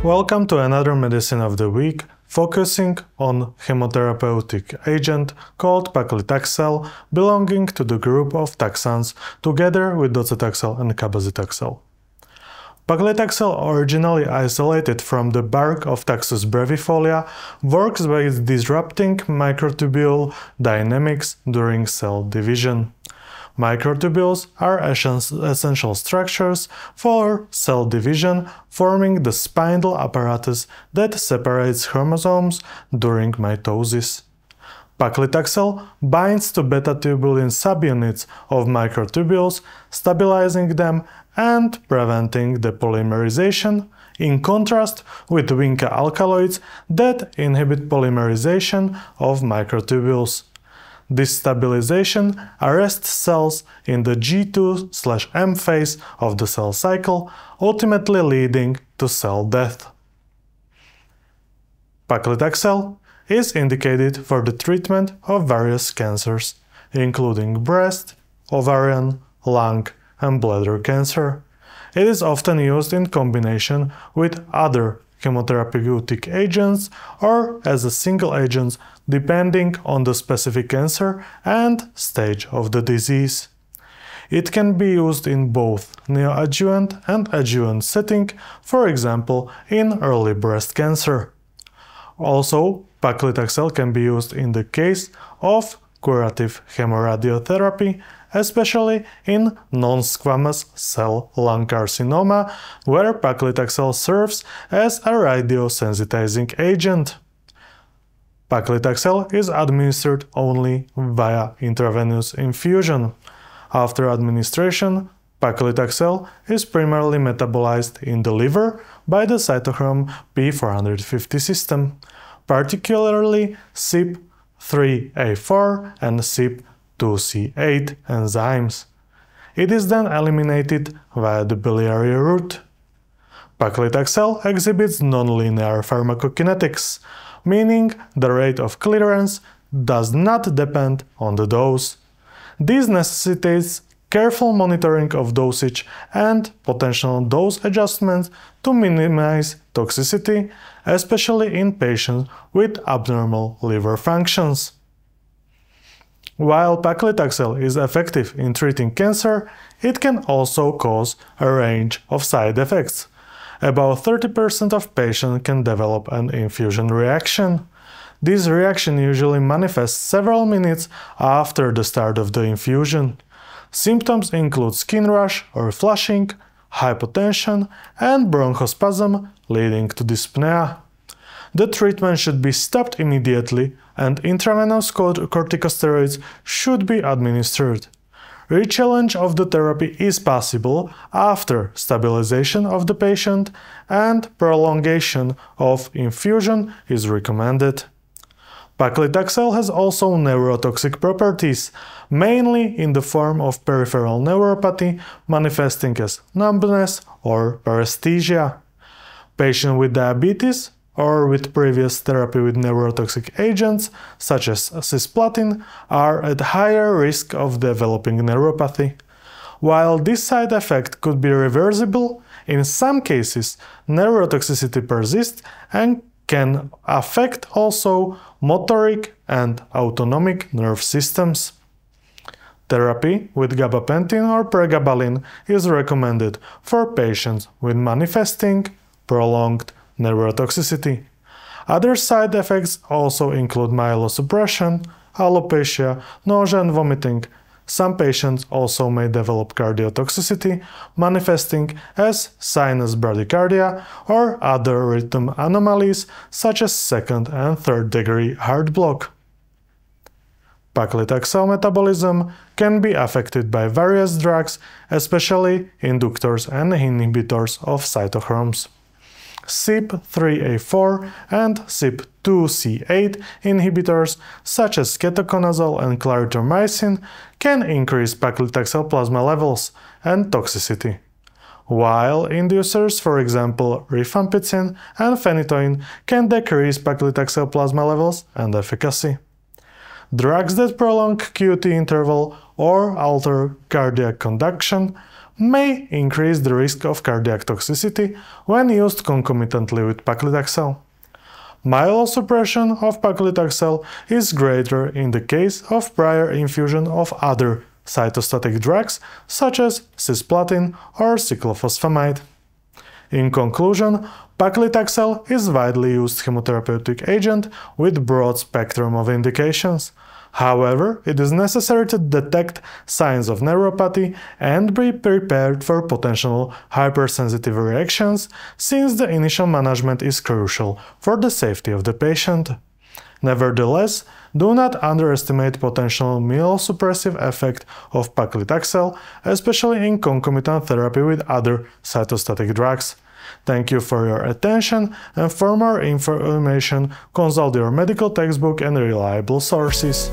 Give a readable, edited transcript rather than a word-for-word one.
Welcome to another medicine of the week, focusing on chemotherapeutic agent called Paclitaxel, belonging to the group of taxanes, together with docetaxel and cabazitaxel. Paclitaxel, originally isolated from the bark of Taxus brevifolia, works by disrupting microtubule dynamics during cell division. Microtubules are essential structures for cell division, forming the spindle apparatus that separates chromosomes during mitosis. Paclitaxel binds to beta-tubulin subunits of microtubules, stabilizing them and preventing depolymerization, in contrast with Winca alkaloids that inhibit polymerization of microtubules. This stabilization arrests cells in the G2/M phase of the cell cycle, ultimately leading to cell death. Paclitaxel is indicated for the treatment of various cancers, including breast, ovarian, lung, and bladder cancer. It is often used in combination with other chemotherapeutic agents or as a single agent depending on the specific cancer and stage of the disease. It can be used in both neoadjuvant and adjuvant setting, for example in early breast cancer. Also, Paclitaxel can be used in the case of curative chemoradiotherapy, especially in non-squamous cell lung carcinoma, where Paclitaxel serves as a radiosensitizing agent. Paclitaxel is administered only via intravenous infusion. After administration, Paclitaxel is primarily metabolized in the liver by the cytochrome P450 system, particularly CYP3A4 and CYP2C8 enzymes. It is then eliminated via the biliary route. Paclitaxel exhibits nonlinear pharmacokinetics, meaning the rate of clearance does not depend on the dose. This necessitates careful monitoring of dosage and potential dose adjustments to minimize toxicity, especially in patients with abnormal liver functions. While Paclitaxel is effective in treating cancer, it can also cause a range of side effects. About 30% of patients can develop an infusion reaction. This reaction usually manifests several minutes after the start of the infusion. Symptoms include skin rash or flushing, hypotension, and bronchospasm leading to dyspnea. The treatment should be stopped immediately and intravenous corticosteroids should be administered. Re-challenge of the therapy is possible after stabilization of the patient, and prolongation of infusion is recommended. Paclitaxel has also neurotoxic properties, mainly in the form of peripheral neuropathy manifesting as numbness or paresthesia. Patients with diabetes or with previous therapy with neurotoxic agents, such as cisplatin, are at higher risk of developing neuropathy. While this side effect could be reversible, in some cases neurotoxicity persists and can affect also motoric and autonomic nerve systems. Therapy with gabapentin or pregabalin is recommended for patients with manifesting prolonged neurotoxicity. Other side effects also include myelosuppression, alopecia, nausea and vomiting. Some patients also may develop cardiotoxicity, manifesting as sinus bradycardia or other rhythm anomalies such as second and third degree heart block. Paclitaxel metabolism can be affected by various drugs, especially inductors and inhibitors of cytochromes. CYP3A4 and CYP2C8 inhibitors such as ketoconazole and clarithromycin can increase Paclitaxel plasma levels and toxicity, while inducers, for example rifampicin and phenytoin, can decrease Paclitaxel plasma levels and efficacy. Drugs that prolong QT interval or alter cardiac conduction may increase the risk of cardiac toxicity when used concomitantly with paclitaxel. Myelosuppression of paclitaxel is greater in the case of prior infusion of other cytostatic drugs such as cisplatin or cyclophosphamide. In conclusion, paclitaxel is a widely used chemotherapeutic agent with broad spectrum of indications. However, it is necessary to detect signs of neuropathy and be prepared for potential hypersensitive reactions, since the initial management is crucial for the safety of the patient. Nevertheless, do not underestimate potential myelosuppressive effect of paclitaxel, especially in concomitant therapy with other cytostatic drugs. Thank you for your attention, and for more information consult your medical textbook and reliable sources.